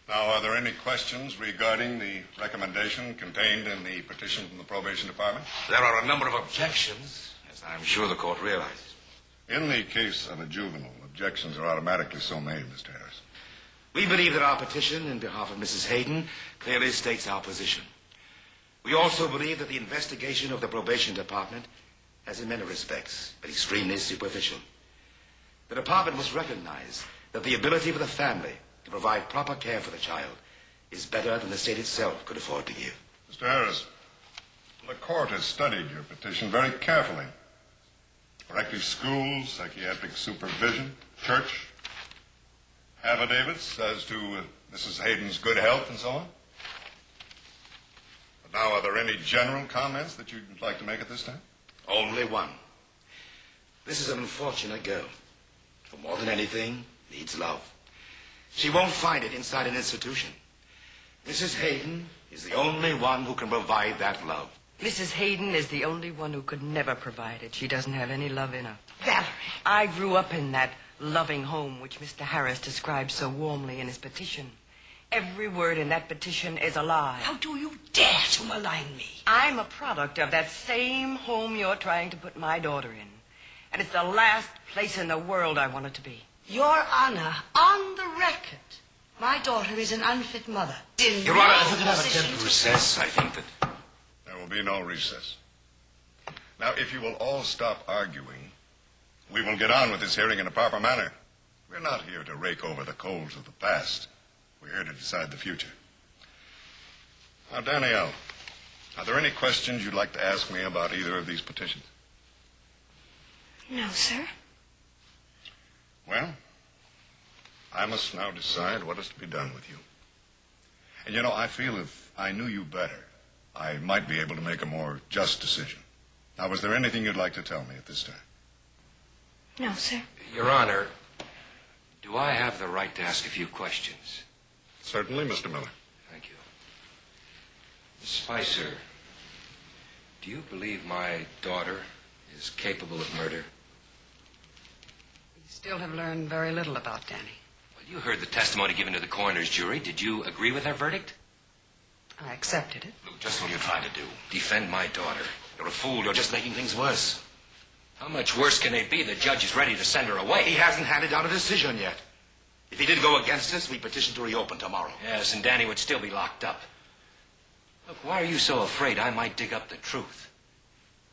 Now, are there any questions regarding the recommendation contained in the petition from the Probation Department? There are a number of objections, as I'm sure the court realizes. In the case of a juvenile, objections are automatically so made, Mr. Harris. We believe that our petition in behalf of Mrs. Hayden clearly states our position. We also believe that the investigation of the Probation Department has in many respects been extremely superficial. The department must recognize that the ability of the family to provide proper care for the child is better than the state itself could afford to give. Mr. Harris, the court has studied your petition very carefully. Corrective schools, psychiatric supervision, church, affidavits as to Mrs. Hayden's good health and so on. But now, are there any general comments that you'd like to make at this time? Only one. This is an unfortunate girl who, more than anything, needs love. She won't find it inside an institution. Mrs. Hayden is the only one who can provide that love. Mrs. Hayden is the only one who could never provide it. She doesn't have any love in her. Valerie. I grew up in that loving home which Mr. Harris described so warmly in his petition. Every word in that petition is a lie. How do you dare to malign me? I'm a product of that same home you're trying to put my daughter in. And it's the last place in the world I want it to be. Your Honor, on the record, my daughter is an unfit mother. Your Honor, if we could have a temporary recess, I think that... There will be no recess. Now, if you will all stop arguing, we will get on with this hearing in a proper manner. We're not here to rake over the coals of the past. We're here to decide the future. Now, Danielle, are there any questions you'd like to ask me about either of these petitions? No, sir. Well, I must now decide what is to be done with you. And, you know, I feel if I knew you better, I might be able to make a more just decision. Now, was there anything you'd like to tell me at this time? No, sir. Your Honor, do I have the right to ask a few questions? Certainly, Mr. Miller. Thank you. Miss Spicer, do you believe my daughter is capable of murder? We still have learned very little about Danny. Well, you heard the testimony given to the coroner's jury. Did you agree with her verdict? I accepted it. Look, just what you're trying to do. Defend my daughter. You're a fool. You're just making things worse. How much worse can they be? The judge is ready to send her away. He hasn't handed down a decision yet. If he did go against us, we petition to reopen tomorrow. Yes, and Danny would still be locked up. Look, why are you so afraid I might dig up the truth?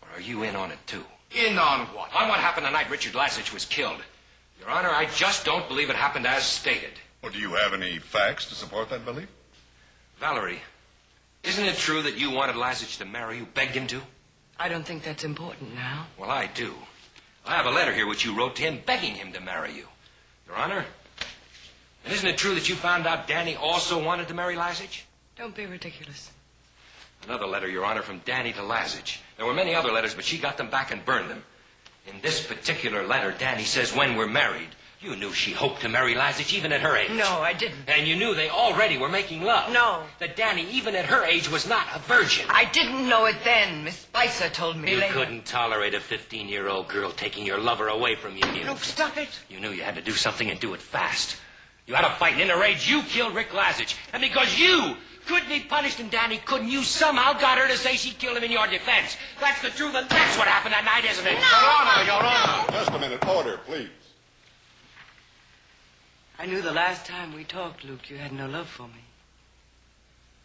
Or are you in on it, too? In on what? On what happened the night Richard Lassich was killed. Your Honor, I just don't believe it happened as stated. Well, do you have any facts to support that belief? Valerie, isn't it true that you wanted Lassich to marry you, begged him to? I don't think that's important now. Well, I do. I have a letter here which you wrote to him begging him to marry you. Your Honor, and isn't it true that you found out Danny also wanted to marry Lassich? Don't be ridiculous. Another letter, Your Honor, from Danny to Lassich. There were many other letters, but she got them back and burned them. In this particular letter, Danny says when we're married, you knew she hoped to marry Lassich even at her age. No, I didn't. And you knew they already were making love. No. That Danny, even at her age, was not a virgin. I didn't know it then. Miss Spicer told me You later. couldn't tolerate a 15-year-old girl taking your lover away from you. Look, stop it. You knew you had to do something and do it fast. You had a fight, and in a rage, you killed Rick Lassich. And because you couldn't be punished, and Danny couldn't, you somehow got her to say she killed him in your defense. That's the truth, and that's what happened that night, isn't it? No! Your Honor! Just a minute. Order, please. I knew the last time we talked, Luke, you had no love for me.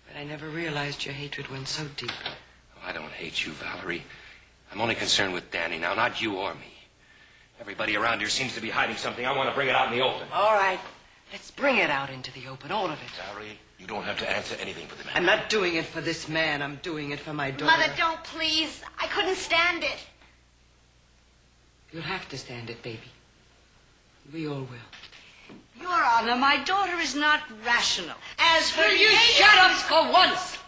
But I never realized your hatred went so deep. Oh, I don't hate you, Valerie. I'm only concerned with Danny now, not you or me. Everybody around here seems to be hiding something. I want to bring it out in the open. All right. Let's bring it out into the open, all of it. Valerie, you don't have to answer anything for the man. I'm not doing it for this man. I'm doing it for my daughter. Mother, don't, please. I couldn't stand it. You'll have to stand it, baby. We all will. Your Honor, my daughter is not rational. As for Will you shut up for once?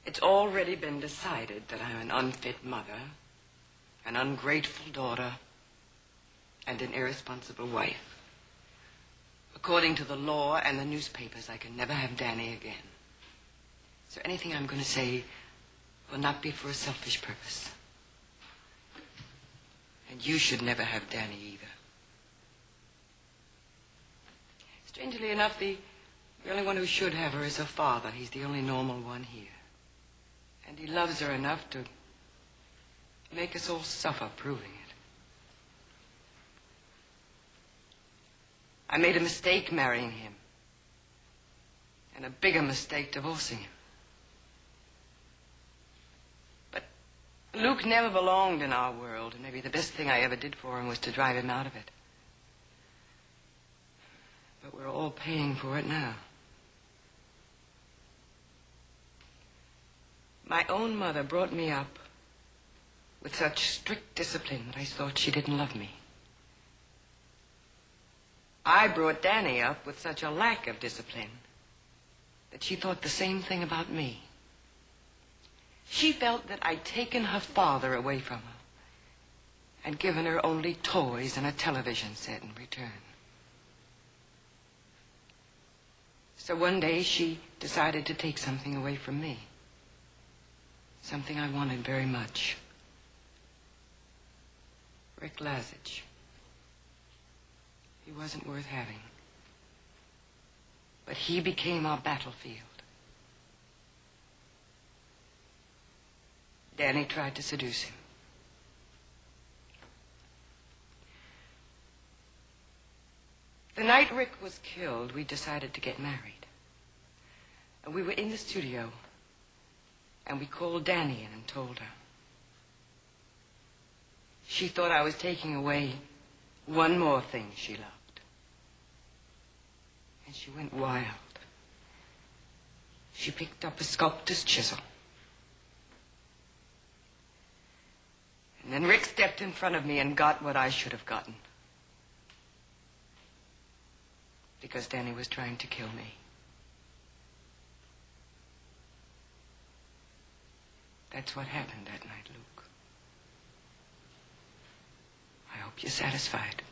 It's already been decided that I'm an unfit mother, an ungrateful daughter, and an irresponsible wife. According to the law and the newspapers, I can never have Danny again. So anything I'm going to say will not be for a selfish purpose. And you should never have Danny either. Strangely enough, the only one who should have her is her father. He's the only normal one here. And he loves her enough to make us all suffer proving it. I made a mistake marrying him. And a bigger mistake divorcing him. But Luke never belonged in our world, and maybe the best thing I ever did for him was to drive him out of it. But we're all paying for it now. My own mother brought me up with such strict discipline that I thought she didn't love me. I brought Danny up with such a lack of discipline that she thought the same thing about me. She felt that I'd taken her father away from her and given her only toys and a television set in return. So one day she decided to take something away from me. Something I wanted very much. Rick Lazich. He wasn't worth having. But he became our battlefield. Danny tried to seduce him. The night Rick was killed, we decided to get married. And we were in the studio. And we called Danny in and told her. She thought I was taking away one more thing she loved. And she went wild. She picked up a sculptor's chisel. And then Rick stepped in front of me and got what I should have gotten. Because Danny was trying to kill me. That's what happened that night, Luke. I hope you're satisfied.